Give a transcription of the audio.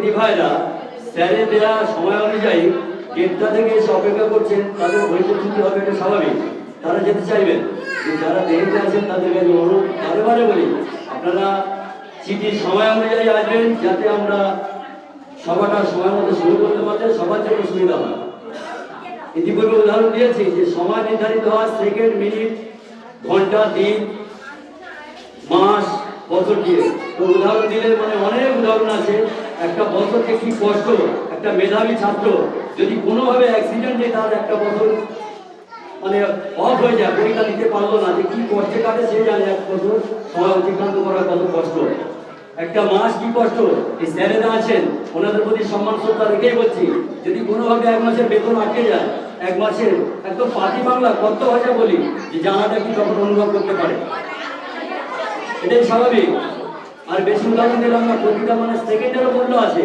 দিদি ভাইরা স্যারের দেওয়া সময় অনুযায়ী দেড়টা থেকে এসে অপেক্ষা করছেন, তাদের ধৈর্য ছুটি হবে, এটা স্বাভাবিক, তারা যেতে চাইবেন। যারা দেরিতে আছেন তাদের কাছে অনুরোধ বারে বারে বলি, আপনারা চিঠির সময় অনুযায়ী আসবেন, যাতে আমরা সভাটা সময় মতো শুরু করতে পারলে সবার জন্য সুবিধা হয়। ইতিপূর্বে উদাহরণ দিয়েছি যে সময় নির্ধারিত হয় সেকেন্ড, মিনিট, ঘন্টা, দিন, মাস, বছর দিয়ে। তো উদাহরণ দিলে মানে অনেক উদাহরণ আছে। একটা বছরকে কি কষ্ট, একটা মেধাবী ছাত্র যদি কোনোভাবে অ্যাক্সিডেন্টে তার একটা বছর মানে অফ হয়ে যায়, পরীক্ষা দিতে পারলো না, যে কি কষ্টে কাটে সে জানে। এক বছর সময় অতিক্রান্ত করা কত কষ্ট, একটা মাস কি কষ্ট। এই স্যারেরা আছেন, ওনাদের প্রতি সম্মান শ্রদ্ধা রেখেই বলছি, যদি কোনোভাবে এক মাসের বেতন আটকে যায়, এক মাসের একদম পাতি বাংলা কত ভাষা বলি, যে জানাটা কি তখন অনুভব করতে পারে, এটাই স্বাভাবিক। আর বেশি উদাহরণ দিলাম না, প্রতিটা মানে সেকেন্ডেরও মূল্য আছে।